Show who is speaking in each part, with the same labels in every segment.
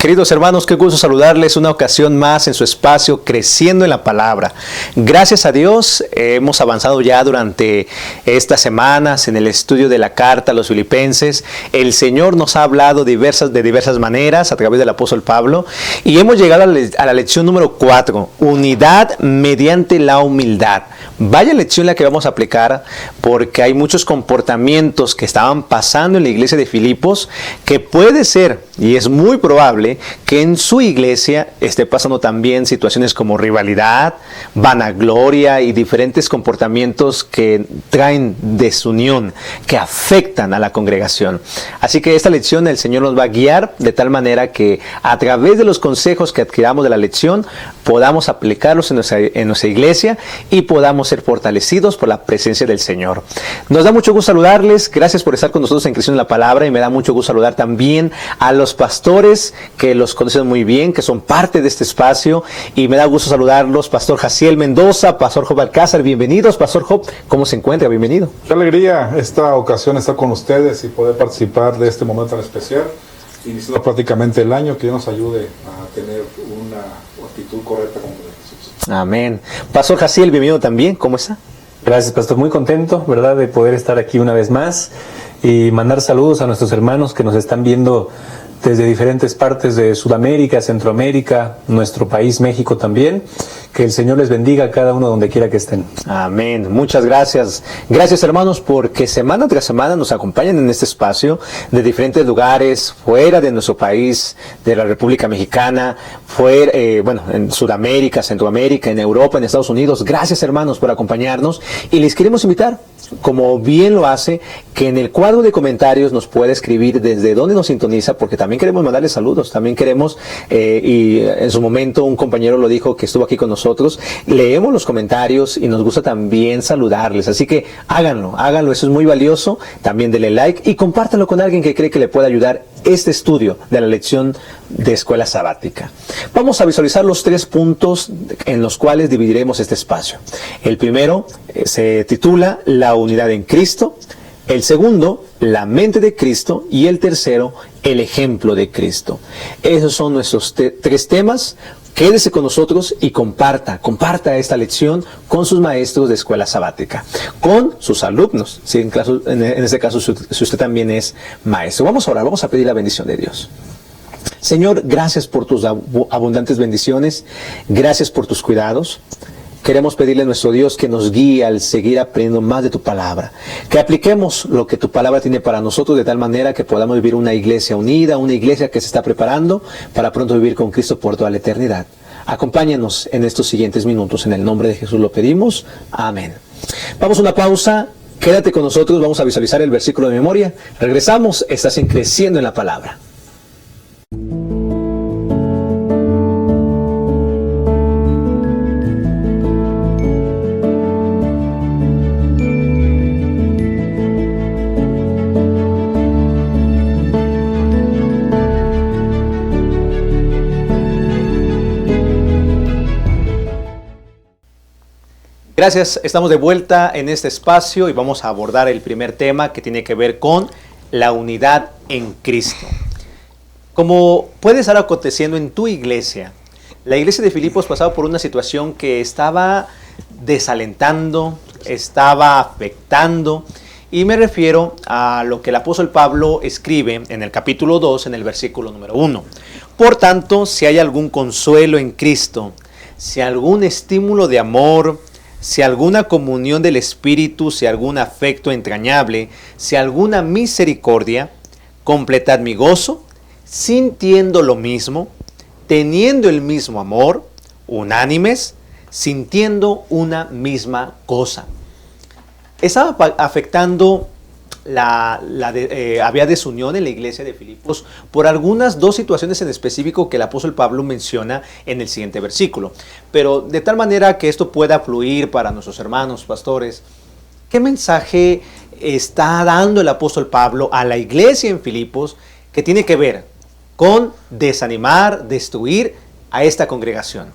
Speaker 1: Queridos hermanos, qué gusto saludarles una ocasión más en su espacio Creciendo en la Palabra. Gracias a Dios hemos avanzado ya durante estas semanas en el estudio de la carta a los filipenses. El Señor nos ha hablado de diversas maneras a través del apóstol Pablo y hemos llegado a la lección número 4, unidad mediante la humildad. Vaya lección la que vamos a aplicar, porque hay muchos comportamientos que estaban pasando en la iglesia de Filipos que puede ser, y es muy probable, que en su iglesia esté pasando también situaciones como rivalidad, vanagloria y diferentes comportamientos que traen desunión, que afectan a la congregación. Así que esta lección el Señor nos va a guiar de tal manera que a través de los consejos que adquiramos de la lección podamos aplicarlos en nuestra iglesia y podamos ser fortalecidos por la presencia del Señor. Nos da mucho gusto saludarles, gracias por estar con nosotros en Creciendo en la Palabra, y me da mucho gusto saludar también a los pastores que los conocen muy bien, que son parte de este espacio, y me da gusto saludarlos, Pastor Jaciel Mendoza, Pastor Job Alcázar, bienvenidos. Pastor Job, ¿cómo se encuentra? Bienvenido.
Speaker 2: Qué alegría esta ocasión estar con ustedes y poder participar de este momento tan especial, iniciando prácticamente el año, que Dios nos ayude a tener una actitud correcta como de Jesús.
Speaker 1: Amén. Pastor Jaciel, bienvenido también, ¿cómo está?
Speaker 3: Gracias, pastor. Muy contento, ¿verdad?, de poder estar aquí una vez más y mandar saludos a nuestros hermanos que nos están viendo desde diferentes partes de Sudamérica, Centroamérica, nuestro país, México también. Que el Señor les bendiga a cada uno donde quiera que estén.
Speaker 1: Amén. Muchas gracias. Gracias, hermanos, porque semana tras semana nos acompañan en este espacio de diferentes lugares, fuera de nuestro país, de la República Mexicana, fuera, en Sudamérica, Centroamérica, en Europa, en Estados Unidos. Gracias, hermanos, por acompañarnos. Y les queremos invitar, como bien lo hace, que en el cuadro de comentarios nos puede escribir desde dónde nos sintoniza, porque también queremos mandarles saludos, también queremos, y en su momento un compañero lo dijo que estuvo aquí con nosotros, leemos los comentarios y nos gusta también saludarles, así que háganlo, eso es muy valioso. También denle like y compártanlo con alguien que cree que le pueda ayudar este estudio de la lección de Escuela Sabática. Vamos a visualizar los 3 puntos en los cuales dividiremos este espacio. El primero se titula La unidad en Cristo, el segundo, la mente de Cristo, y el tercero, el ejemplo de Cristo. Esos son nuestros 3 temas. Quédese con nosotros y comparta esta lección con sus maestros de Escuela Sabática, con sus alumnos, si en este caso si usted también es maestro. Vamos a orar, vamos a pedir la bendición de Dios. Señor, gracias por tus abundantes bendiciones, gracias por tus cuidados. Queremos pedirle a nuestro Dios que nos guíe al seguir aprendiendo más de tu palabra, que apliquemos lo que tu palabra tiene para nosotros de tal manera que podamos vivir una iglesia unida, una iglesia que se está preparando para pronto vivir con Cristo por toda la eternidad. Acompáñanos en estos siguientes minutos, en el nombre de Jesús lo pedimos, amén. Vamos a una pausa, quédate con nosotros, vamos a visualizar el versículo de memoria. Regresamos, estás en Creciendo en la Palabra. Gracias, estamos de vuelta en este espacio y vamos a abordar el primer tema que tiene que ver con la unidad en Cristo. Como puede estar aconteciendo en tu iglesia, la iglesia de Filipos pasaba por una situación que estaba desalentando, estaba afectando, y me refiero a lo que el apóstol Pablo escribe en el capítulo 2, en el versículo número 1. Por tanto, si hay algún consuelo en Cristo, si algún estímulo de amor, si alguna comunión del Espíritu, si algún afecto entrañable, si alguna misericordia, completad mi gozo, sintiendo lo mismo, teniendo el mismo amor, unánimes, sintiendo una misma cosa. Estaba afectando había desunión en la iglesia de Filipos por algunas 2 situaciones en específico que el apóstol Pablo menciona en el siguiente versículo. Pero de tal manera que esto pueda fluir para nuestros hermanos pastores, ¿qué mensaje está dando el apóstol Pablo a la iglesia en Filipos que tiene que ver con desanimar, destruir a esta congregación?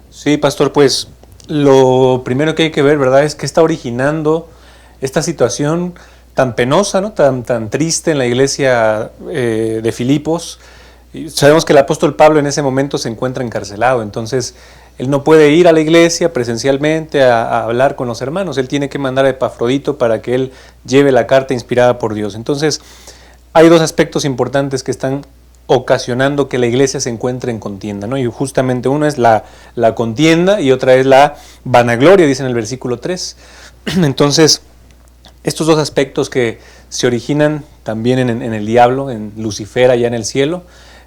Speaker 3: Sí, pastor, pues lo primero que hay que ver, ¿verdad?, es que está originando esta situación tan penosa, ¿no?, tan triste en la iglesia de Filipos, Y sabemos que el apóstol Pablo en ese momento se encuentra encarcelado, entonces él no puede ir a la iglesia presencialmente a hablar con los hermanos, él tiene que mandar a Epafrodito para que él lleve la carta inspirada por Dios. Entonces hay dos aspectos importantes que están ocasionando que la iglesia se encuentre en contienda, ¿no? Y justamente uno es la contienda y otra es la vanagloria, dice en el versículo 3. Entonces, estos dos aspectos que se originan también en el diablo, en Lucifer allá en el cielo,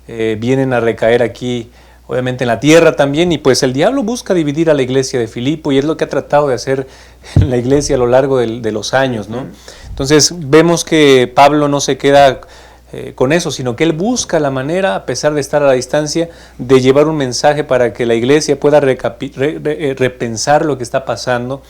Speaker 3: vienen a recaer aquí, obviamente en la tierra también, y pues el diablo busca dividir a la iglesia de Filipo, y es lo que ha tratado de hacer en la iglesia a lo largo de los años, ¿no? Entonces vemos que Pablo no se queda con eso, sino que él busca la manera, a pesar de estar a la distancia, de llevar un mensaje para que la iglesia pueda repensar lo que está pasando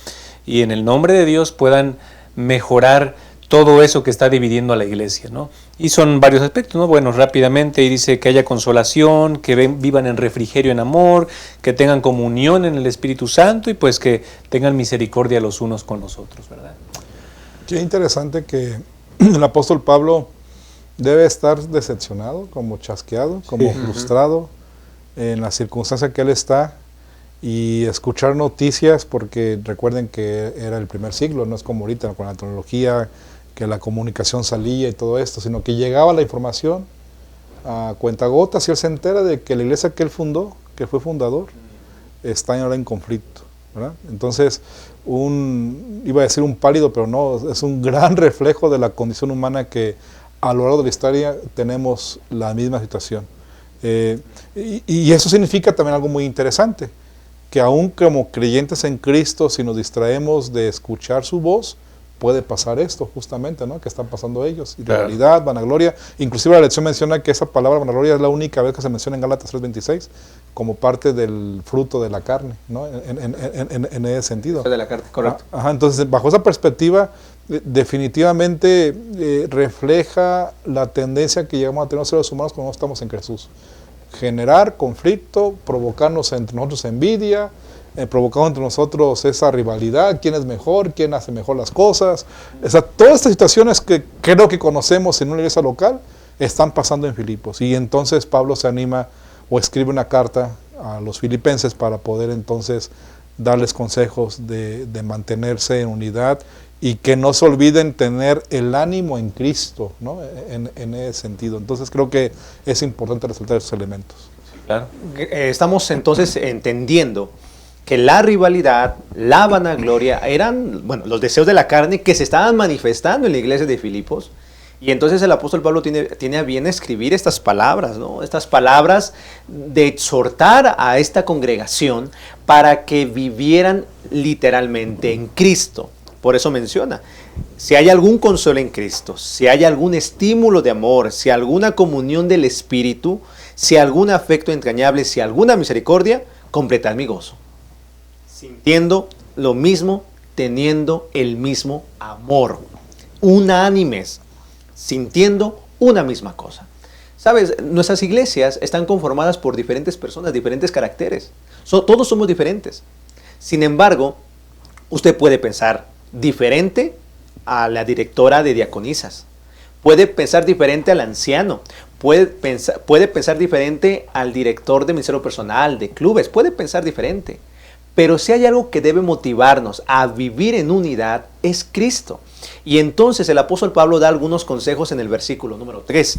Speaker 3: y en el nombre de Dios puedan mejorar todo eso que está dividiendo a la iglesia, ¿no? Y son varios aspectos, ¿no? Bueno, rápidamente, y dice que haya consolación, que vivan en refrigerio, en amor, que tengan comunión en el Espíritu Santo y pues que tengan misericordia los unos con los otros, ¿verdad?
Speaker 2: Qué interesante que el apóstol Pablo debe estar decepcionado, como chasqueado, como frustrado en la circunstancia que él está y escuchar noticias, porque recuerden que era el primer siglo, no es como ahorita con la tecnología, que la comunicación salía y todo esto, sino que llegaba la información a cuentagotas y él se entera de que la iglesia que él fundó, que fue fundador, está ahora en conflicto, ¿verdad? Entonces, iba a decir un pálido, pero no, es un gran reflejo de la condición humana que a lo largo de la historia tenemos la misma situación. Y eso significa también algo muy interesante, que aún como creyentes en Cristo, si nos distraemos de escuchar su voz, puede pasar esto justamente, ¿no? Que están pasando ellos, irrealidad, vanagloria. Inclusive la lección menciona que esa palabra vanagloria es la única vez que se menciona en Gálatas 3:26 como parte del fruto de la carne, ¿no? En ese sentido.
Speaker 1: De la carne, correcto.
Speaker 2: Ajá, entonces, bajo esa perspectiva, definitivamente refleja la tendencia que llegamos a tener los seres humanos cuando no estamos en Jesús. Generar conflicto, provocarnos entre nosotros envidia, provocando entre nosotros esa rivalidad, quién es mejor, quién hace mejor las cosas. O sea, todas estas situaciones que creo que conocemos en una iglesia local están pasando en Filipos. Y entonces Pablo se anima o escribe una carta a los filipenses para poder entonces darles consejos de mantenerse en unidad y que no se olviden tener el ánimo en Cristo, ¿no? En ese sentido. Entonces creo que es importante resaltar esos elementos.
Speaker 1: Claro. Estamos entonces entendiendo que la rivalidad, la vanagloria eran, bueno, los deseos de la carne que se estaban manifestando en la iglesia de Filipos. Y entonces el apóstol Pablo tiene a bien escribir estas palabras, ¿no? Estas palabras de exhortar a esta congregación para que vivieran literalmente en Cristo. Por eso menciona, si hay algún consuelo en Cristo, si hay algún estímulo de amor, si alguna comunión del Espíritu, si algún afecto entrañable, si alguna misericordia, completad mi gozo. Sintiendo lo mismo, teniendo el mismo amor, unánimes, sintiendo una misma cosa. Sabes, nuestras iglesias están conformadas por diferentes personas, diferentes caracteres. Todos somos diferentes. Sin embargo, usted puede pensar diferente a la directora de diaconisas, puede pensar diferente al anciano, puede pensar diferente al director de ministerio personal, de clubes, puede pensar diferente. Pero si hay algo que debe motivarnos a vivir en unidad, es Cristo. Y entonces el apóstol Pablo da algunos consejos en el versículo número 3.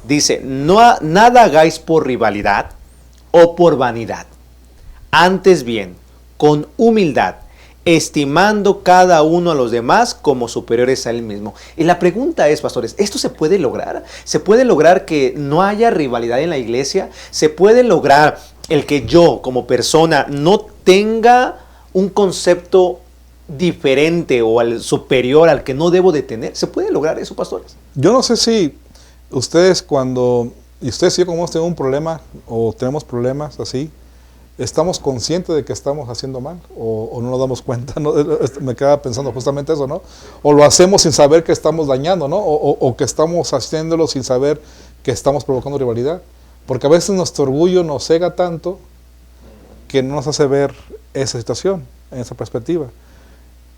Speaker 1: Dice, nada hagáis por rivalidad o por vanidad. Antes bien, con humildad, estimando cada uno a los demás como superiores a él mismo. Y la pregunta es, pastores, ¿esto se puede lograr? ¿Se puede lograr que no haya rivalidad en la iglesia? ¿Se puede lograr el que yo como persona no tenga un concepto diferente o al superior al que no debo de tener? ¿Se puede lograr eso, pastores?
Speaker 2: Yo no sé si ustedes y ustedes y yo como hemos tenido un problema o tenemos problemas así, ¿estamos conscientes de que estamos haciendo mal o no nos damos cuenta? ¿No? Me quedaba pensando justamente eso, ¿no? O lo hacemos sin saber que estamos dañando, ¿no? O que estamos haciéndolo sin saber que estamos provocando rivalidad. Porque a veces nuestro orgullo nos cega tanto que no nos hace ver esa situación, en esa perspectiva.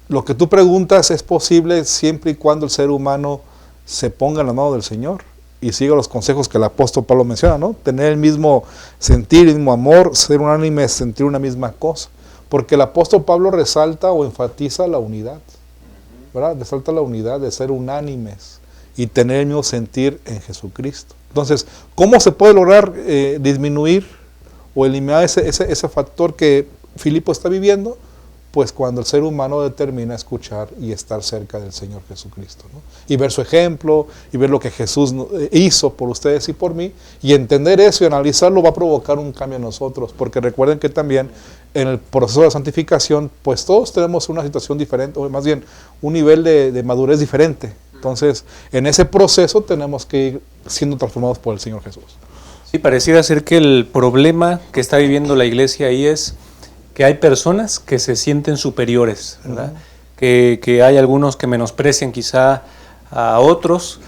Speaker 2: Lo que tú preguntas es posible siempre y cuando el ser humano se ponga en la mano del Señor y siga los consejos que el apóstol Pablo menciona, ¿no? Tener el mismo sentir, el mismo amor, ser unánime, sentir una misma cosa. Porque el apóstol Pablo resalta o enfatiza la unidad, ¿verdad? Resalta la unidad de ser unánimes y tener el mismo sentir en Jesucristo. Entonces, ¿cómo se puede lograr disminuir o eliminar ese factor que Filipo está viviendo? Pues cuando el ser humano determina escuchar y estar cerca del Señor Jesucristo, ¿no? Y ver su ejemplo, y ver lo que Jesús hizo por ustedes y por mí, y entender eso y analizarlo va a provocar un cambio en nosotros, porque recuerden que también en el proceso de santificación, pues todos tenemos una situación diferente, o más bien un nivel de madurez diferente. Entonces, en ese proceso tenemos que ir siendo transformados por el Señor Jesús.
Speaker 3: Sí, pareciera ser que el problema que está viviendo la iglesia ahí es que hay personas que se sienten superiores, ¿verdad? Que hay algunos que menosprecian quizá a otros,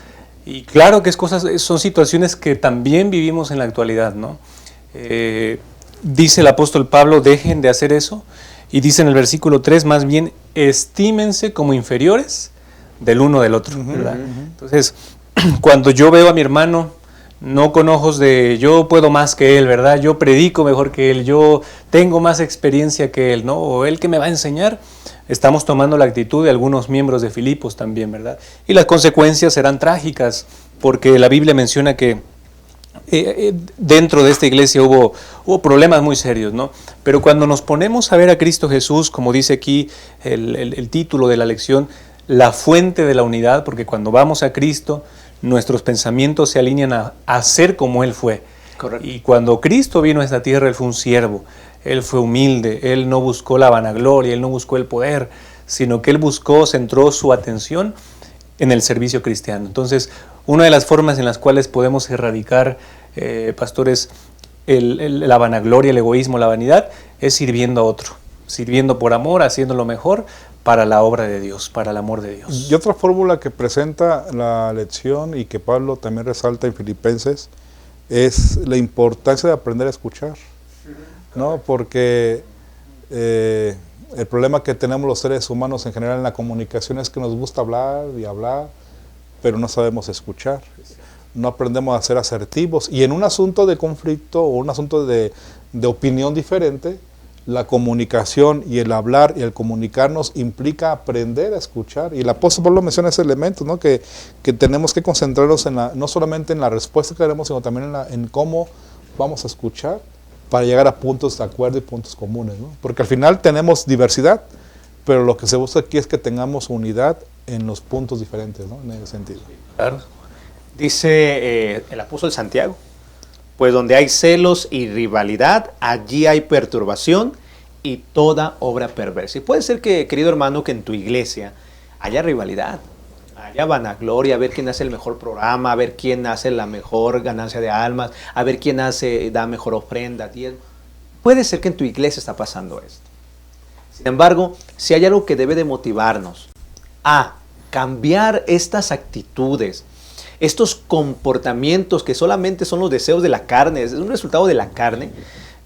Speaker 3: y claro que son situaciones que también vivimos en la actualidad, ¿no? Dice el apóstol Pablo, dejen de hacer eso, y dice en el versículo 3, más bien, estímense como inferiores del uno del otro, ¿verdad? Entonces, cuando yo veo a mi hermano, no con ojos de yo puedo más que él, ¿verdad? Yo predico mejor que él, yo tengo más experiencia que él, ¿no? O él que me va a enseñar. Estamos tomando la actitud de algunos miembros de Filipos también, ¿verdad? Y las consecuencias serán trágicas, porque la Biblia menciona que dentro de esta iglesia hubo problemas muy serios, ¿no? Pero cuando nos ponemos a ver a Cristo Jesús, como dice aquí el título de la lección, la fuente de la unidad, porque cuando vamos a Cristo, nuestros pensamientos se alinean a ser como Él fue.
Speaker 1: Correcto.
Speaker 3: Y cuando Cristo vino a esta tierra, Él fue un siervo, Él fue humilde, Él no buscó la vanagloria, Él no buscó el poder, sino que Él centró su atención en el servicio cristiano. Entonces, una de las formas en las cuales podemos erradicar, pastores, la vanagloria, el egoísmo, la vanidad, es sirviendo a otro, sirviendo por amor, haciéndolo mejor, para la obra de Dios, para el amor de Dios.
Speaker 2: Y otra fórmula que presenta la lección y que Pablo también resalta en Filipenses es la importancia de aprender a escuchar, ¿no? Porque el problema que tenemos los seres humanos en general en la comunicación es que nos gusta hablar y hablar, pero no sabemos escuchar, no aprendemos a ser asertivos, y en un asunto de conflicto o un asunto de opinión diferente, la comunicación y el hablar y el comunicarnos implica aprender a escuchar. Y el apóstol Pablo menciona ese elemento, ¿no? Que tenemos que concentrarnos no solamente en la respuesta que haremos, sino también en cómo vamos a escuchar para llegar a puntos de acuerdo y puntos comunes, ¿no? Porque al final tenemos diversidad, pero lo que se busca aquí es que tengamos unidad en los puntos diferentes, ¿no? En ese sentido.
Speaker 3: Claro.
Speaker 1: Dice el apóstol Santiago, pues donde hay celos y rivalidad, allí hay perturbación y toda obra perversa. Y puede ser que, querido hermano, que en tu iglesia haya rivalidad, haya vanagloria, a ver quién hace el mejor programa, a ver quién hace la mejor ganancia de almas, a ver quién da mejor ofrenda. Puede ser que en tu iglesia está pasando esto. Sin embargo, si hay algo que debe de motivarnos a cambiar estas actitudes, estos comportamientos que solamente son los deseos de la carne, es un resultado de la carne,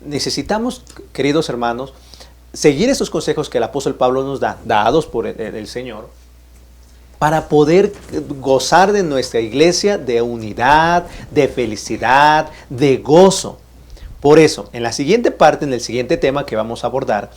Speaker 1: necesitamos, queridos hermanos, seguir estos consejos que el apóstol Pablo nos da, dados por el Señor, para poder gozar de nuestra iglesia de unidad, de felicidad, de gozo. Por eso, en la siguiente parte, en el siguiente tema que vamos a abordar,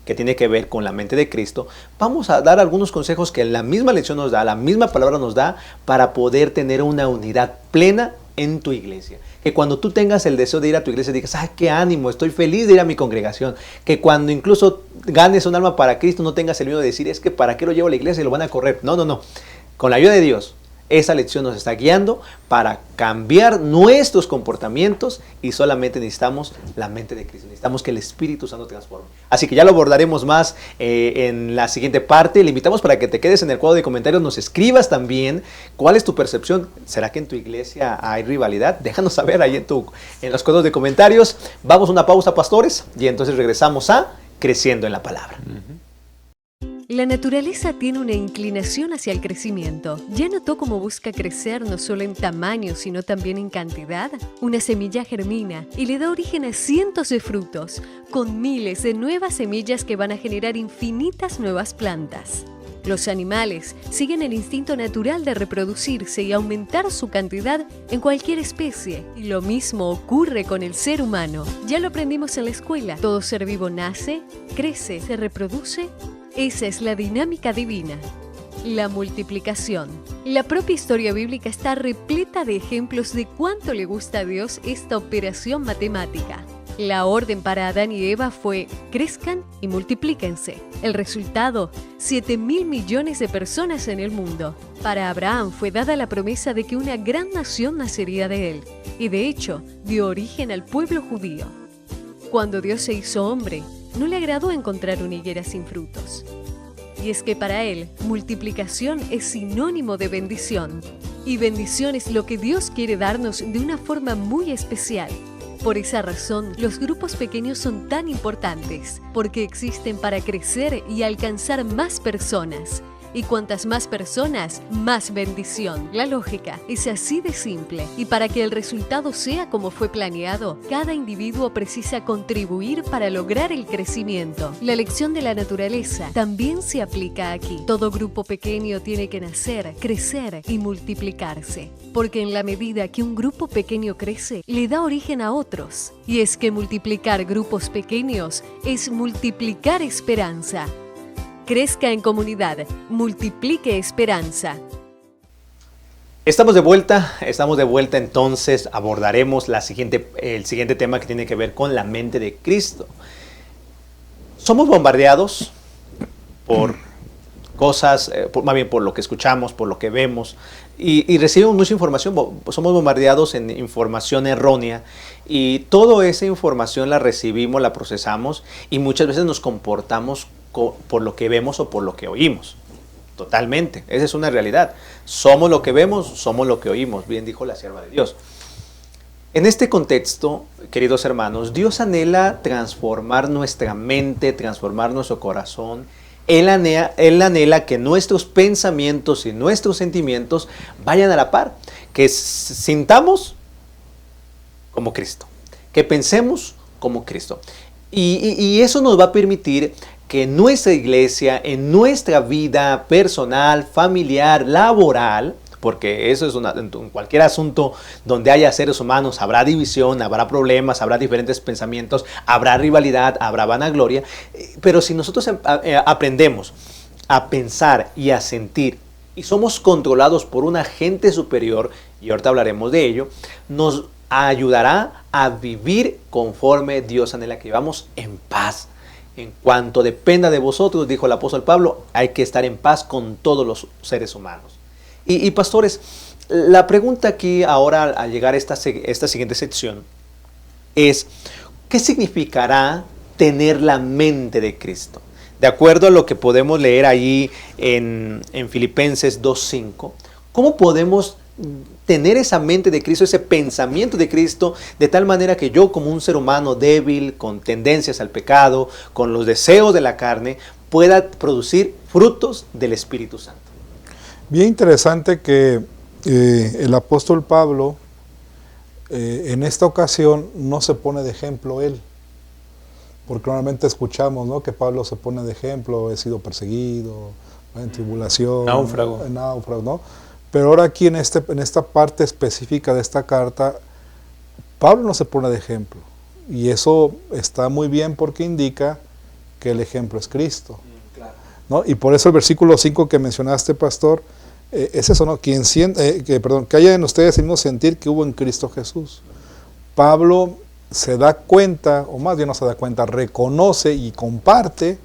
Speaker 1: que tiene que ver con la mente de Cristo, vamos a dar algunos consejos que la misma lección nos da, la misma palabra nos da, para poder tener una unidad plena en tu iglesia. Que cuando tú tengas el deseo de ir a tu iglesia, digas, ¡ay, qué ánimo! Estoy feliz de ir a mi congregación. Que cuando incluso ganes un alma para Cristo, no tengas el miedo de decir, es que ¿para qué lo llevo a la iglesia y lo van a correr? No, no, no. Con la ayuda de Dios, esa lección nos está guiando para cambiar nuestros comportamientos, y solamente necesitamos la mente de Cristo. Necesitamos que el Espíritu Santo transforme. Así que ya lo abordaremos más en la siguiente parte. Le invitamos para que te quedes en el cuadro de comentarios, nos escribas también cuál es tu percepción. ¿Será que en tu iglesia hay rivalidad? Déjanos saber ahí en los cuadros de comentarios. Vamos a una pausa, pastores, y entonces regresamos a Creciendo en la Palabra.
Speaker 4: La naturaleza tiene una inclinación hacia el crecimiento. ¿Ya notó cómo busca crecer no solo en tamaño, sino también en cantidad? Una semilla germina y le da origen a cientos de frutos, con miles de nuevas semillas que van a generar infinitas nuevas plantas. Los animales siguen el instinto natural de reproducirse y aumentar su cantidad en cualquier especie. Y lo mismo ocurre con el ser humano. Ya lo aprendimos en la escuela. Todo ser vivo nace, crece, se reproduce. Esa es la dinámica divina. La multiplicación. La propia historia bíblica está repleta de ejemplos de cuánto le gusta a Dios esta operación matemática. La orden para Adán y Eva fue: crezcan y multiplíquense. El resultado: 7.000 millones de personas en el mundo. Para Abraham fue dada la promesa de que una gran nación nacería de él, y de hecho dio origen al pueblo judío. Cuando Dios se hizo hombre, no le agradó encontrar una higuera sin frutos. Y es que para él, multiplicación es sinónimo de bendición. Y bendición es lo que Dios quiere darnos de una forma muy especial. Por esa razón, los grupos pequeños son tan importantes, porque existen para crecer y alcanzar más personas. Y cuantas más personas, más bendición. La lógica es así de simple. Y para que el resultado sea como fue planeado, cada individuo precisa contribuir para lograr el crecimiento. La lección de la naturaleza también se aplica aquí. Todo grupo pequeño tiene que nacer, crecer y multiplicarse. Porque en la medida que un grupo pequeño crece, le da origen a otros. Y es que multiplicar grupos pequeños es multiplicar esperanza. Crezca en comunidad, multiplique esperanza.
Speaker 1: Estamos de vuelta, entonces abordaremos el siguiente tema que tiene que ver con la mente de Cristo. Somos bombardeados por cosas, más bien por lo que escuchamos, por lo que vemos, y recibimos mucha información. Somos bombardeados en información errónea, y toda esa información la recibimos, la procesamos, y muchas veces nos comportamos por lo que vemos o por lo que oímos. Totalmente, esa es una realidad. Somos lo que vemos, somos lo que oímos, bien dijo la sierva de Dios. En este contexto, queridos hermanos, Dios anhela transformar nuestra mente, transformar nuestro corazón. Él anhela que nuestros pensamientos y nuestros sentimientos vayan a la par, que sintamos como Cristo, que pensemos como Cristo. Y eso nos va a permitir que en nuestra iglesia, en nuestra vida personal, familiar, laboral, porque eso es en cualquier asunto donde haya seres humanos, habrá división, habrá problemas, habrá diferentes pensamientos, habrá rivalidad, habrá vanagloria, pero si nosotros aprendemos a pensar y a sentir, y somos controlados por un agente superior, y ahorita hablaremos de ello, nos ayudará a vivir conforme Dios anhela que vivamos en paz. En cuanto dependa de vosotros, dijo el apóstol Pablo, hay que estar en paz con todos los seres humanos. Y pastores, la pregunta aquí ahora al llegar a esta siguiente sección es, ¿qué significará tener la mente de Cristo? De acuerdo a lo que podemos leer allí en Filipenses 2:5, ¿cómo podemos tener esa mente de Cristo, ese pensamiento de Cristo, de tal manera que yo, como un ser humano débil, con tendencias al pecado, con los deseos de la carne, pueda producir frutos del Espíritu Santo?
Speaker 2: Bien interesante que el apóstol Pablo en esta ocasión no se pone de ejemplo él, porque normalmente escuchamos, ¿no?, que Pablo se pone de ejemplo: he sido perseguido, en tribulación,
Speaker 3: náufrago,
Speaker 2: ¿no? Pero ahora aquí en esta parte específica de esta carta, Pablo no se pone de ejemplo, y eso está muy bien porque indica que el ejemplo es Cristo. Claro. ¿No? Y por eso el versículo 5 que mencionaste, pastor, es eso, ¿no? Que haya en ustedes el mismo sentir que hubo en Cristo Jesús. Pablo se da cuenta, o más bien no se da cuenta, reconoce y comparte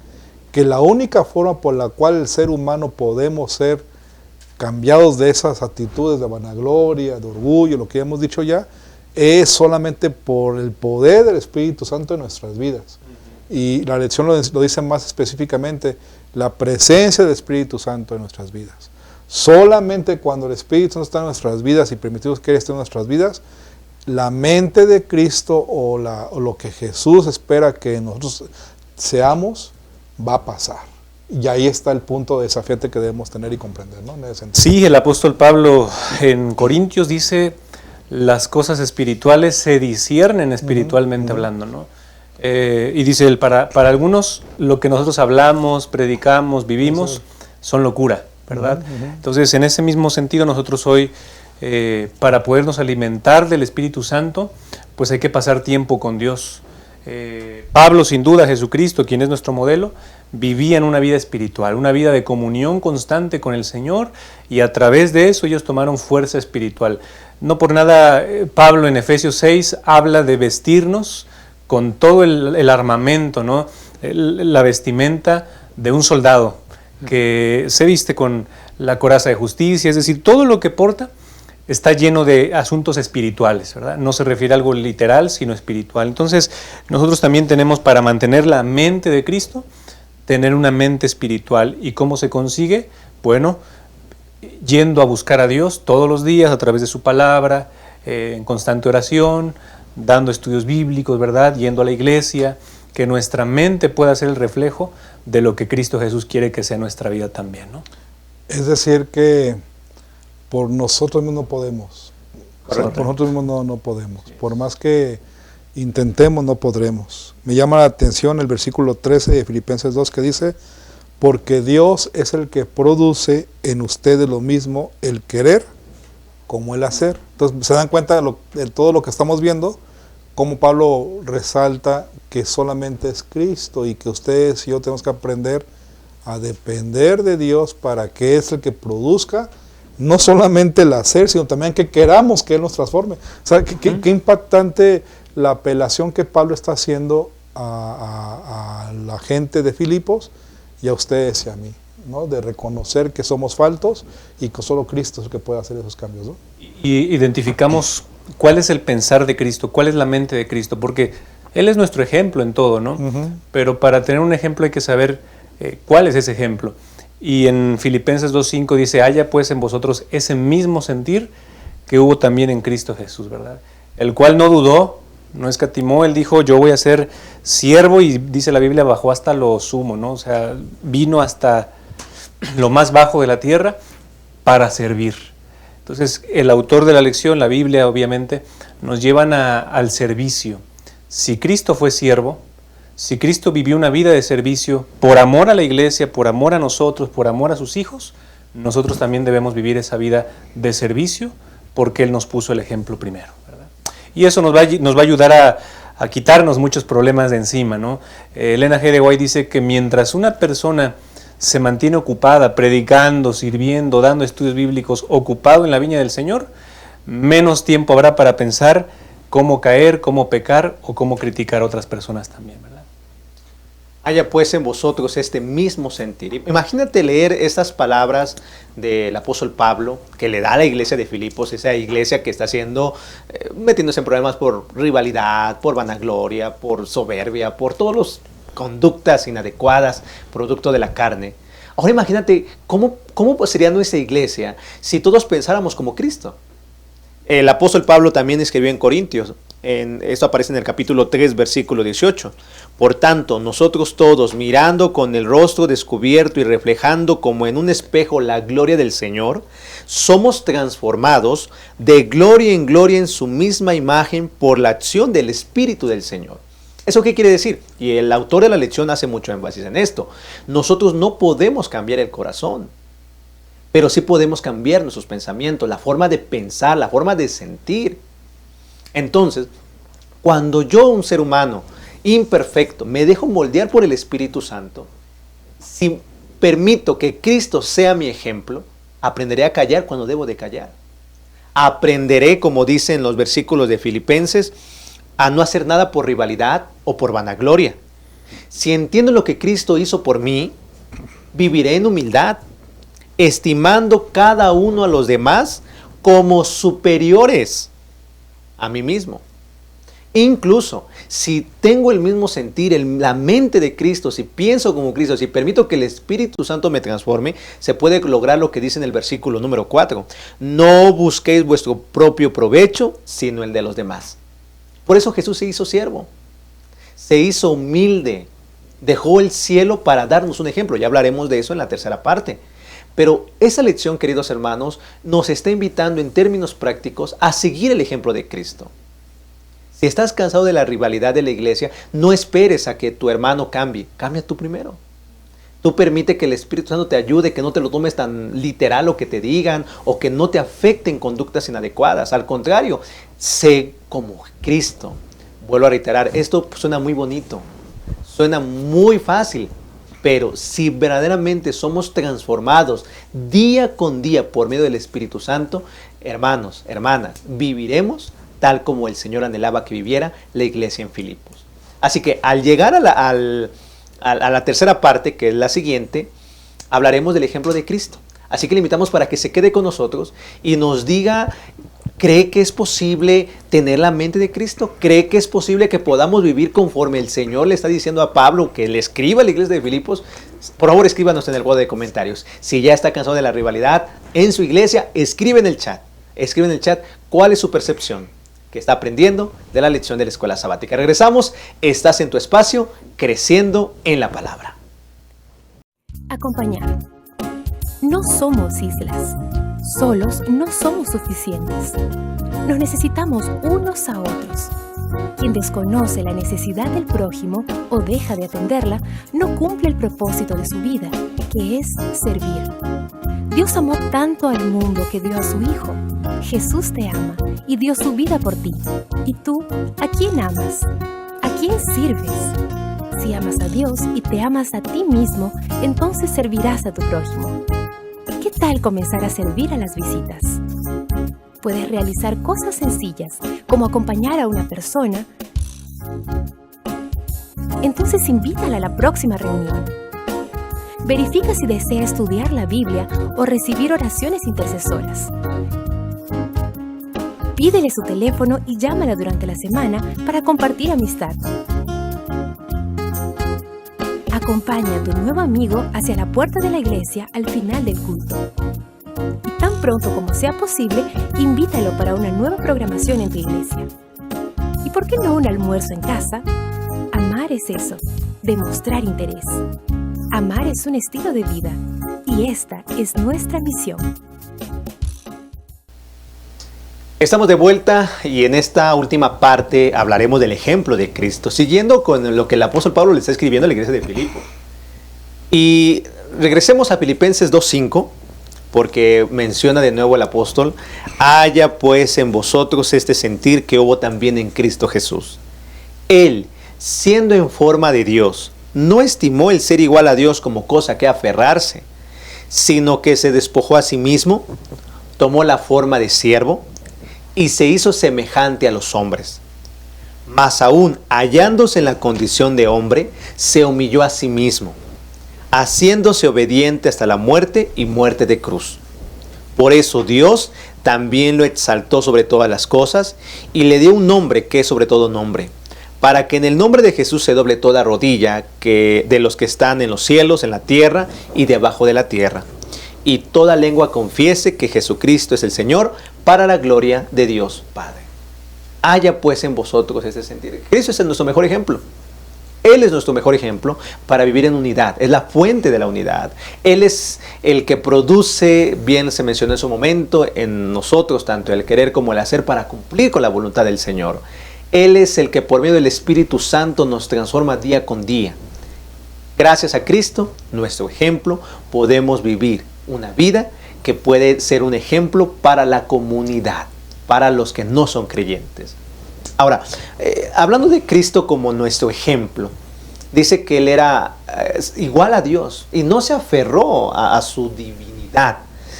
Speaker 2: que la única forma por la cual el ser humano podemos ser cambiados de esas actitudes de vanagloria, de orgullo, lo que hemos dicho ya, es solamente por el poder del Espíritu Santo en nuestras vidas. Y la lección lo dice más específicamente, la presencia del Espíritu Santo en nuestras vidas. Solamente cuando el Espíritu Santo está en nuestras vidas y permitimos que Él esté en nuestras vidas, la mente de Cristo o lo que Jesús espera que nosotros seamos, va a pasar. Y ahí está el punto desafiante que debemos tener y comprender, ¿no? En ese sentido.
Speaker 3: Sí, el apóstol Pablo en Corintios dice, las cosas espirituales se disciernen espiritualmente hablando, ¿no? Y dice él, para algunos lo que nosotros hablamos, predicamos, vivimos, son locura, ¿verdad? Entonces, en ese mismo sentido, nosotros hoy, para podernos alimentar del Espíritu Santo, pues hay que pasar tiempo con Dios. Pablo, sin duda, Jesucristo, quien es nuestro modelo, vivía en una vida espiritual, una vida de comunión constante con el Señor, y a través de eso ellos tomaron fuerza espiritual. No por nada Pablo en Efesios 6 habla de vestirnos con todo el armamento, ¿no? La vestimenta de un soldado que se viste con la coraza de justicia, es decir, todo lo que porta está lleno de asuntos espirituales, ¿verdad? No se refiere a algo literal, sino espiritual. Entonces, nosotros también tenemos, para mantener la mente de Cristo, tener una mente espiritual. ¿Y cómo se consigue? Bueno, yendo a buscar a Dios todos los días a través de su palabra, en constante oración, dando estudios bíblicos, ¿verdad? Yendo a la iglesia, que nuestra mente pueda ser el reflejo de lo que Cristo Jesús quiere que sea nuestra vida también, ¿no?
Speaker 2: Es decir que por nosotros mismos no podemos. O sea, por nosotros mismos no podemos. Por más que intentemos, no podremos. Me llama la atención el versículo 13 de Filipenses 2 que dice: porque Dios es el que produce en ustedes lo mismo el querer como el hacer. Entonces se dan cuenta de todo lo que estamos viendo, como Pablo resalta que solamente es Cristo y que ustedes y yo tenemos que aprender a depender de Dios para que es el que produzca no solamente el hacer, sino también que queramos que Él nos transforme. O sea, qué impactante la apelación que Pablo está haciendo a la gente de Filipos y a ustedes y a mí, ¿no? De reconocer que somos faltos y que solo Cristo es el que puede hacer esos cambios, ¿no?
Speaker 3: Y identificamos cuál es el pensar de Cristo, cuál es la mente de Cristo, porque Él es nuestro ejemplo en todo, ¿no? Pero para tener un ejemplo hay que saber cuál es ese ejemplo. Y en Filipenses 2.5 dice: haya pues en vosotros ese mismo sentir que hubo también en Cristo Jesús, ¿verdad? El cual no dudó, no escatimó, Él dijo: yo voy a ser siervo, y dice la Biblia, bajó hasta lo sumo, ¿no? O sea, vino hasta lo más bajo de la tierra para servir. Entonces, el autor de la lección, la Biblia, obviamente, nos llevan al servicio. Si Cristo fue siervo, si Cristo vivió una vida de servicio por amor a la iglesia, por amor a nosotros, por amor a sus hijos, nosotros también debemos vivir esa vida de servicio porque Él nos puso el ejemplo primero, ¿verdad? Y eso nos va a ayudar a quitarnos muchos problemas de encima, ¿no? Elena G. de White dice que mientras una persona se mantiene ocupada, predicando, sirviendo, dando estudios bíblicos, ocupado en la viña del Señor, menos tiempo habrá para pensar cómo caer, cómo pecar o cómo criticar a otras personas también, ¿verdad?
Speaker 1: Haya pues en vosotros este mismo sentir. Imagínate leer estas palabras del apóstol Pablo que le da a la iglesia de Filipos, esa iglesia que está metiéndose en problemas por rivalidad, por vanagloria, por soberbia, por todas las conductas inadecuadas, producto de la carne. Ahora imagínate cómo sería nuestra iglesia si todos pensáramos como Cristo. El apóstol Pablo también escribió en Corintios, esto aparece en el capítulo 3, versículo 18. Por tanto, nosotros todos, mirando con el rostro descubierto y reflejando como en un espejo la gloria del Señor, somos transformados de gloria en su misma imagen por la acción del Espíritu del Señor. ¿Eso qué quiere decir? Y el autor de la lección hace mucho énfasis en esto. Nosotros no podemos cambiar el corazón, pero sí podemos cambiar nuestros pensamientos, la forma de pensar, la forma de sentir. Entonces, cuando yo, un ser humano imperfecto, me dejo moldear por el Espíritu Santo, si permito que Cristo sea mi ejemplo, aprenderé a callar cuando debo de callar. Aprenderé, como dicen los versículos de Filipenses, a no hacer nada por rivalidad o por vanagloria. Si entiendo lo que Cristo hizo por mí, viviré en humildad, estimando cada uno a los demás como superiores a mí mismo. Incluso si tengo el mismo sentir, la mente de Cristo, si pienso como Cristo, si permito que el Espíritu Santo me transforme, se puede lograr lo que dice en el versículo número 4. No busquéis vuestro propio provecho, sino el de los demás. Por eso Jesús se hizo siervo, se hizo humilde, dejó el cielo para darnos un ejemplo. Ya hablaremos de eso en la tercera parte. Pero esa lección, queridos hermanos, nos está invitando en términos prácticos a seguir el ejemplo de Cristo. Si estás cansado de la rivalidad de la iglesia, no esperes a que tu hermano cambie. Cambia tú primero. Tú permite que el Espíritu Santo te ayude, que no te lo tomes tan literal lo que te digan o que no te afecten conductas inadecuadas. Al contrario, sé como Cristo. Vuelvo a reiterar, esto suena muy bonito, suena muy fácil, pero si verdaderamente somos transformados día con día por medio del Espíritu Santo, hermanos, hermanas, viviremos tal como el Señor anhelaba que viviera la iglesia en Filipos. Así que al llegar a la tercera parte, que es la siguiente, hablaremos del ejemplo de Cristo. Así que le invitamos para que se quede con nosotros y nos diga, ¿cree que es posible tener la mente de Cristo? ¿Cree que es posible que podamos vivir conforme el Señor le está diciendo a Pablo que le escriba a la iglesia de Filipos? Por favor, escríbanos en el box de comentarios. Si ya está cansado de la rivalidad en su iglesia, escribe en el chat. Escribe en el chat cuál es su percepción que está aprendiendo de la lección de la escuela sabática. Regresamos, estás en tu espacio, creciendo en la palabra.
Speaker 5: Acompañar. No somos islas. Solos no somos suficientes. Nos necesitamos unos a otros. Quien desconoce la necesidad del prójimo o deja de atenderla, no cumple el propósito de su vida, que es servir. Dios amó tanto al mundo que dio a su Hijo. Jesús te ama y dio su vida por ti. ¿Y tú, a quién amas? ¿A quién sirves? Si amas a Dios y te amas a ti mismo, entonces servirás a tu prójimo. ¿Qué tal comenzar a servir a las visitas? Puedes realizar cosas sencillas, como acompañar a una persona. Entonces invítala a la próxima reunión. Verifica si desea estudiar la Biblia o recibir oraciones intercesoras. Pídele su teléfono y llámala durante la semana para compartir amistad. Acompaña a tu nuevo amigo hacia la puerta de la iglesia al final del culto. Y tan pronto como sea posible, invítalo para una nueva programación en tu iglesia. ¿Y por qué no un almuerzo en casa? Amar es eso, demostrar interés. Amar es un estilo de vida y esta es nuestra misión.
Speaker 1: Estamos de vuelta y en esta última parte hablaremos del ejemplo de Cristo, siguiendo con lo que el apóstol Pablo le está escribiendo a la iglesia de Filipo. Y regresemos a Filipenses 2:5, porque menciona de nuevo el apóstol: haya pues en vosotros este sentir que hubo también en Cristo Jesús. Él, siendo en forma de Dios, no estimó el ser igual a Dios como cosa que aferrarse, sino que se despojó a sí mismo, tomó la forma de siervo y se hizo semejante a los hombres. Mas aún hallándose en la condición de hombre, se humilló a sí mismo, haciéndose obediente hasta la muerte y muerte de cruz. Por eso Dios también lo exaltó sobre todas las cosas y le dio un nombre que es sobre todo nombre, para que en el nombre de Jesús se doble toda rodilla de los que están en los cielos, en la tierra y debajo de la tierra, y toda lengua confiese que Jesucristo es el Señor, para la gloria de Dios Padre. Haya pues en vosotros ese sentir. Cristo es nuestro mejor ejemplo. Él es nuestro mejor ejemplo para vivir en unidad. Es la fuente de la unidad. Él es el que produce, bien se mencionó en su momento, en nosotros tanto el querer como el hacer para cumplir con la voluntad del Señor. Él es el que por medio del Espíritu Santo nos transforma día con día. Gracias a Cristo, nuestro ejemplo, podemos vivir una vida que puede ser un ejemplo para la comunidad, para los que no son creyentes. Ahora, hablando de Cristo como nuestro ejemplo, dice que Él era igual a Dios y no se aferró a su divinidad,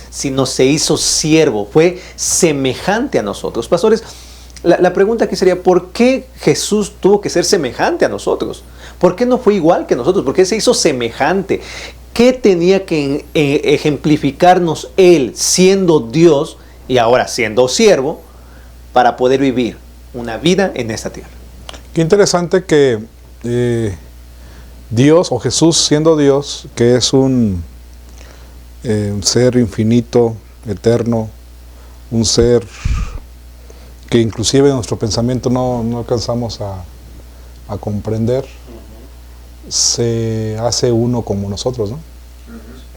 Speaker 1: sino se hizo siervo, fue semejante a nosotros. Pastores, la pregunta aquí sería, ¿por qué Jesús tuvo que ser semejante a nosotros? ¿Por qué no fue igual que nosotros? ¿Por qué se hizo semejante? ¿Qué tenía que ejemplificarnos Él siendo Dios y ahora siendo siervo para poder vivir una vida en esta tierra?
Speaker 2: Qué interesante que Dios, o Jesús siendo Dios, que es un ser infinito, eterno, un ser que inclusive en nuestro pensamiento no alcanzamos a comprender, se hace uno como nosotros, ¿no?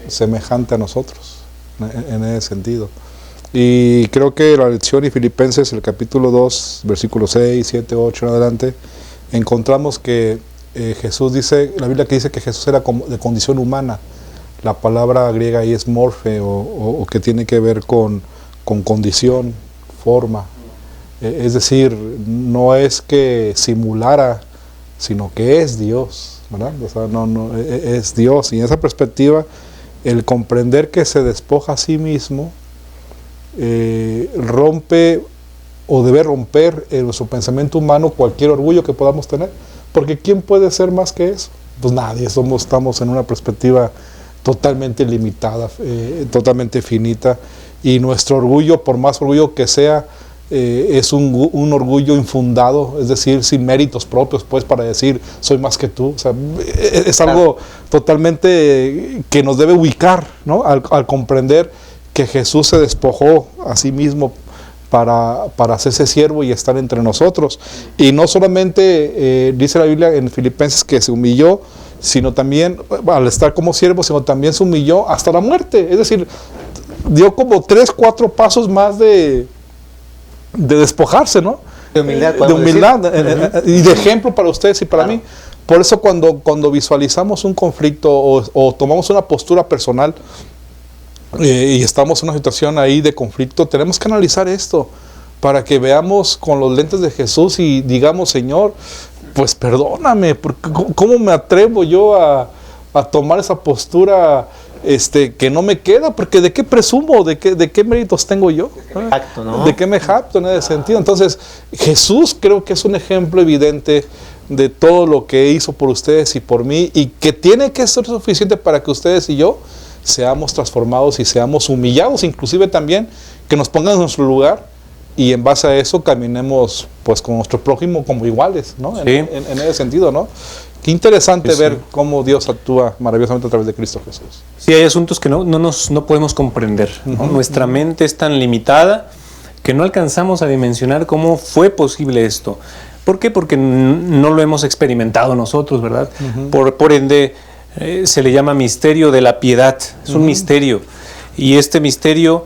Speaker 2: Semejante a nosotros, en ese sentido. Y creo que la lección y Filipenses, el capítulo 2, versículos 6, 7, 8 en adelante, encontramos que Jesús dice, la Biblia que dice que Jesús era de condición humana. La palabra griega ahí es morfe, o que tiene que ver con condición, forma. Es decir, no es que simulara, sino que es Dios, ¿verdad? O sea, es Dios. Y en esa perspectiva, el comprender que se despoja a sí mismo, rompe o debe romper en nuestro pensamiento humano cualquier orgullo que podamos tener. Porque ¿quién puede ser más que eso? Pues nadie, estamos en una perspectiva totalmente limitada, totalmente finita, y nuestro orgullo, por más orgullo que sea, es un orgullo infundado, es decir, sin méritos propios, pues, para decir soy más que tú. O sea, es algo totalmente que nos debe ubicar, ¿no? Al comprender que Jesús se despojó a sí mismo para hacerse siervo y estar entre nosotros. Y no solamente dice la Biblia en Filipenses que se humilló, sino también al estar como siervo, sino también se humilló hasta la muerte. Es decir, dio como 3, 4 pasos más de despojarse, ¿no?
Speaker 1: De humildad,
Speaker 2: de humildad y de ejemplo para ustedes y para mí. Por eso cuando visualizamos un conflicto o tomamos una postura personal y estamos en una situación ahí de conflicto, tenemos que analizar esto para que veamos con los lentes de Jesús y digamos, Señor, pues perdóname, porque ¿cómo me atrevo yo a tomar esa postura que no me queda? Porque ¿de qué presumo? ¿De qué méritos tengo yo?
Speaker 1: Jacto, ¿no?
Speaker 2: ¿De qué me jacto en ese sentido? Entonces, Jesús creo que es un ejemplo evidente de todo lo que hizo por ustedes y por mí, y que tiene que ser suficiente para que ustedes y yo seamos transformados y seamos humillados, inclusive también que nos pongan en nuestro lugar, y en base a eso caminemos pues con nuestro prójimo como iguales, ¿no?
Speaker 3: Sí.
Speaker 2: En ese sentido, ¿no? Qué interesante ver cómo Dios actúa maravillosamente a través de Cristo Jesús.
Speaker 3: Sí, hay asuntos que no podemos comprender, ¿no? Nuestra mente es tan limitada que no alcanzamos a dimensionar cómo fue posible esto. ¿Por qué? Porque no lo hemos experimentado nosotros, ¿verdad? Por ende, se le llama misterio de la piedad. Es un misterio. Y este misterio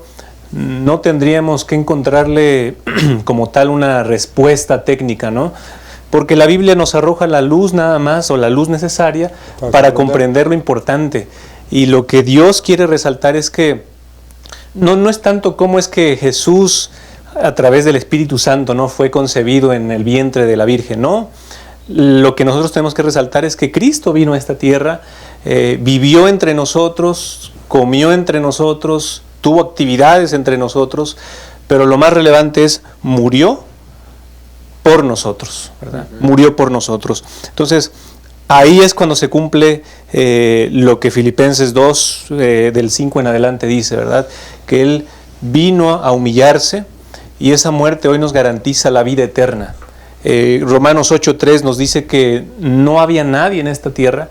Speaker 3: no tendríamos que encontrarle como tal una respuesta técnica, ¿no? Porque la Biblia nos arroja la luz nada más, o la luz necesaria para comprender lo importante. Y lo que Dios quiere resaltar es que no es tanto cómo es que Jesús, a través del Espíritu Santo, no fue concebido en el vientre de la Virgen, no. Lo que nosotros tenemos que resaltar es que Cristo vino a esta tierra, vivió entre nosotros, comió entre nosotros, tuvo actividades entre nosotros, pero lo más relevante es murió por nosotros, ¿verdad? Murió por nosotros. Entonces, ahí es cuando se cumple lo que Filipenses 2, del 5 en adelante dice, ¿verdad? Que Él vino a humillarse, y esa muerte hoy nos garantiza la vida eterna. Romanos 8:3 nos dice que no había nadie en esta tierra,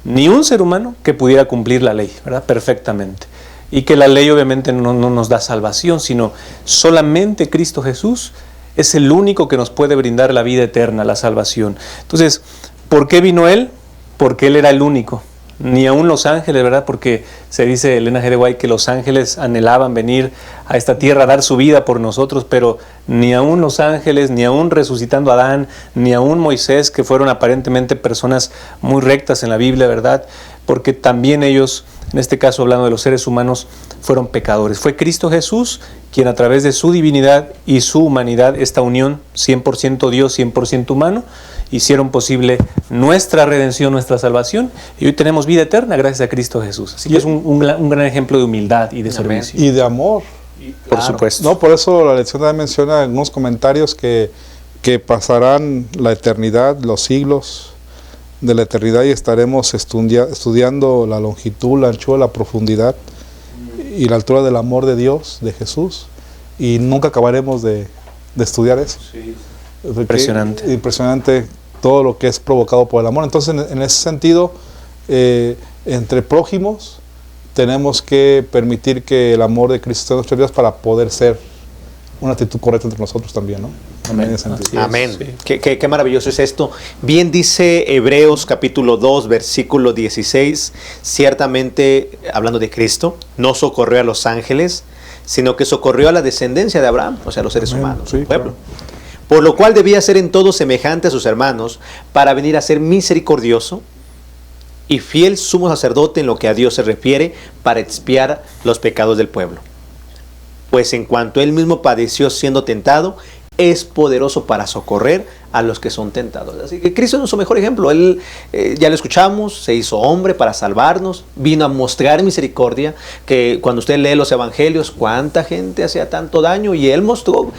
Speaker 3: ni un ser humano, que pudiera cumplir la ley, ¿verdad? Perfectamente. Y que la ley obviamente no nos da salvación, sino solamente Cristo Jesús es el único que nos puede brindar la vida eterna, la salvación. Entonces, ¿por qué vino Él? Porque Él era el único. Ni aún los ángeles, ¿verdad? Porque se dice Elena G. de White que los ángeles anhelaban venir a esta tierra a dar su vida por nosotros, pero ni aún los ángeles, ni aún resucitando a Adán, ni aún Moisés, que fueron aparentemente personas muy rectas en la Biblia, ¿verdad? Porque también ellos, en este caso hablando de los seres humanos, fueron pecadores. Fue Cristo Jesús quien a través de su divinidad y su humanidad, esta unión 100% Dios, 100% humano, hicieron posible nuestra redención, nuestra salvación, y hoy tenemos vida eterna gracias a Cristo Jesús. Así que es un gran ejemplo de humildad y de servicio.
Speaker 2: Y de amor.
Speaker 3: Por supuesto.
Speaker 2: No, por eso la lección también menciona en algunos comentarios que pasarán la eternidad, los siglos de la eternidad, y estaremos estudiando la longitud, la anchura, la profundidad y la altura del amor de Dios, de Jesús, y nunca acabaremos de estudiar eso.
Speaker 3: Sí. Impresionante.
Speaker 2: Impresionante todo lo que es provocado por el amor. Entonces, en ese sentido, entre prójimos, tenemos que permitir que el amor de Cristo esté en nuestras vidas para poder ser una actitud correcta entre nosotros también, ¿no?
Speaker 1: Amén.
Speaker 2: En ese sentido.
Speaker 1: Amén.
Speaker 3: Sí.
Speaker 1: Qué maravilloso es esto. Bien dice Hebreos capítulo 2, versículo 16, ciertamente, hablando de Cristo, no socorrió a los ángeles, sino que socorrió a la descendencia de Abraham, o sea, a los seres humanos,
Speaker 2: Sí,
Speaker 1: el pueblo.
Speaker 2: claro.
Speaker 1: por lo cual debía ser en todo semejante a sus hermanos, para venir a ser misericordioso y fiel sumo sacerdote en lo que a Dios se refiere, para expiar los pecados del pueblo. Pues en cuanto él mismo padeció siendo tentado, es poderoso para socorrer a los que son tentados. Así que Cristo es nuestro mejor ejemplo. Él, ya lo escuchamos, se hizo hombre para salvarnos, vino a mostrar misericordia, que cuando usted lee los evangelios, cuánta gente hacía tanto daño, y él mostró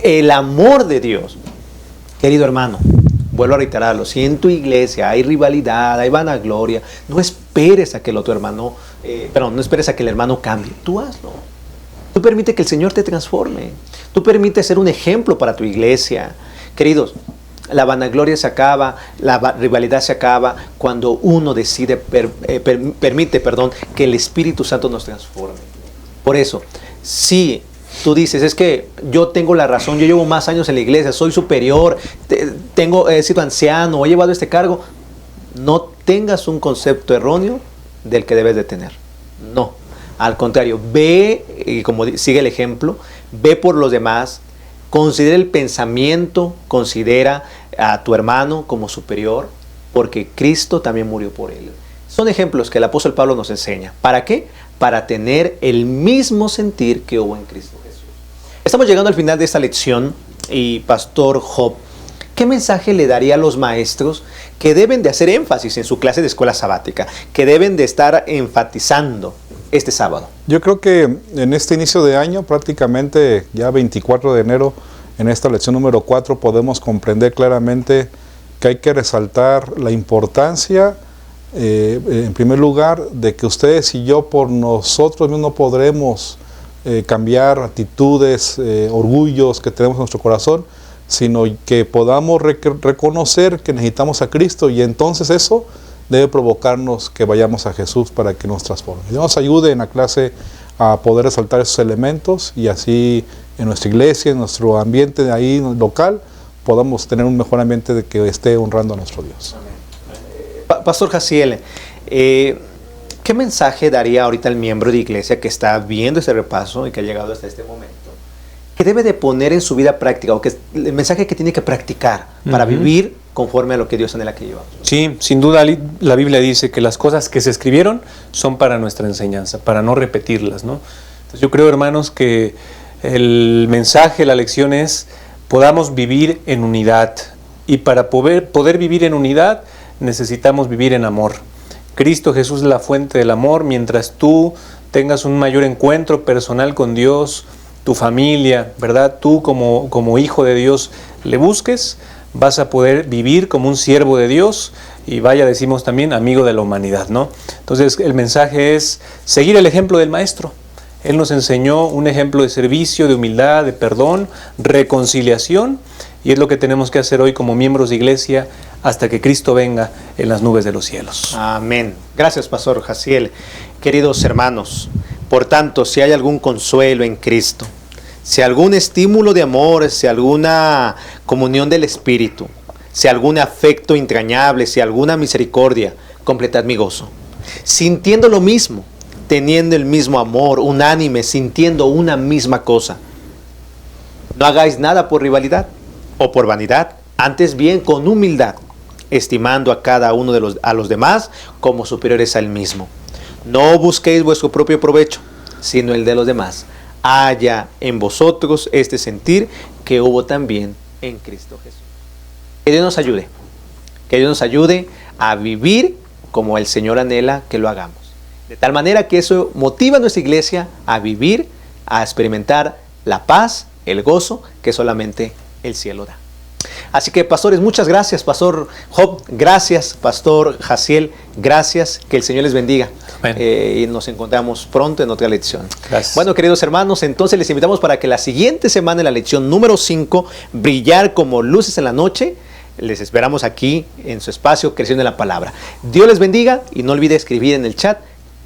Speaker 1: el amor de Dios. Querido hermano, vuelvo a reiterarlo, si en tu iglesia hay rivalidad, hay vanagloria, no esperes a que el otro hermano, no esperes a que el hermano cambie, tú hazlo. Tú permite que el Señor te transforme. Tú permite ser un ejemplo para tu iglesia. Queridos, la vanagloria se acaba, la rivalidad se acaba cuando uno decide, permite que el Espíritu Santo nos transforme. Por eso, si tú dices, es que yo tengo la razón, yo llevo más años en la iglesia, soy superior, he sido anciano, he llevado este cargo, no tengas un concepto erróneo del que debes de tener. No. Al contrario, ve, y como sigue el ejemplo, ve por los demás, considera el pensamiento, considera a tu hermano como superior, porque Cristo también murió por él. Son ejemplos que el apóstol Pablo nos enseña. ¿Para qué? Para tener el mismo sentir que hubo en Cristo Jesús. Estamos llegando al final de esta lección y Pastor Job, ¿qué mensaje le daría a los maestros que deben de hacer énfasis en su clase de escuela sabática, que deben de estar enfatizando este sábado?
Speaker 2: Yo creo que en este inicio de año, prácticamente ya 24 de enero, en esta lección número 4, podemos comprender claramente que hay que resaltar la importancia, en primer lugar, de que ustedes y yo por nosotros mismos no podremos cambiar actitudes, orgullos que tenemos en nuestro corazón, sino que podamos reconocer que necesitamos a Cristo, y entonces eso debe provocarnos que vayamos a Jesús para que nos transforme. Dios nos ayude en la clase a poder resaltar esos elementos, y así en nuestra iglesia, en nuestro ambiente ahí local, podamos tener un mejor ambiente de que esté honrando a nuestro Dios.
Speaker 1: Pastor Jaciel, ¿qué mensaje daría ahorita el miembro de iglesia que está viendo este repaso y que ha llegado hasta este momento? ¿Qué debe de poner en su vida práctica, o que el mensaje que tiene que practicar para vivir conforme a lo que Dios anhela que llevamos?
Speaker 3: Sí, sin duda la Biblia dice que las cosas que se escribieron son para nuestra enseñanza, para no repetirlas, ¿no? Entonces yo creo, hermanos, que el mensaje, la lección es: podamos vivir en unidad, y para poder vivir en unidad necesitamos vivir en amor. Cristo Jesús es la fuente del amor. Mientras tú tengas un mayor encuentro personal con Dios, tu familia, ¿verdad? Tú como hijo de Dios le busques, vas a poder vivir como un siervo de Dios, y decimos también, amigo de la humanidad, ¿no? Entonces el mensaje es seguir el ejemplo del Maestro. Él nos enseñó un ejemplo de servicio, de humildad, de perdón, reconciliación, y es lo que tenemos que hacer hoy como miembros de iglesia hasta que Cristo venga en las nubes de los cielos.
Speaker 1: Amén. Gracias, Pastor Jaciel. Queridos hermanos, por tanto, si hay algún consuelo en Cristo, si algún estímulo de amor, si alguna comunión del Espíritu, si algún afecto entrañable, si alguna misericordia, completad mi gozo. Sintiendo lo mismo, teniendo el mismo amor, unánime, sintiendo una misma cosa. No hagáis nada por rivalidad o por vanidad, antes bien con humildad, estimando a cada uno a los demás como superiores a él mismo. No busquéis vuestro propio provecho, sino el de los demás. Haya en vosotros este sentir que hubo también en Cristo Jesús. Que Dios nos ayude. Que Dios nos ayude a vivir como el Señor anhela que lo hagamos. De tal manera que eso motiva a nuestra iglesia a vivir, a experimentar la paz, el gozo que solamente el cielo da. Así que, pastores, muchas gracias. Pastor Job, gracias. Pastor Jaciel, gracias. Que el Señor les bendiga. Y nos encontramos pronto en otra lección.
Speaker 3: Gracias.
Speaker 1: Bueno, queridos hermanos, entonces les invitamos para que la siguiente semana, en la lección número 5, brillar como luces en la noche, les esperamos aquí en su espacio Creciendo en la Palabra. Dios les bendiga, y no olvide escribir en el chat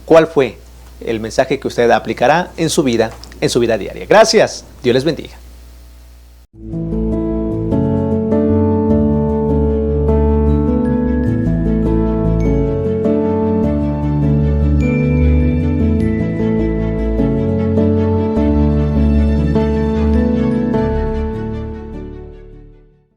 Speaker 1: cuál fue el mensaje que usted aplicará en su vida diaria. Gracias. Dios les bendiga.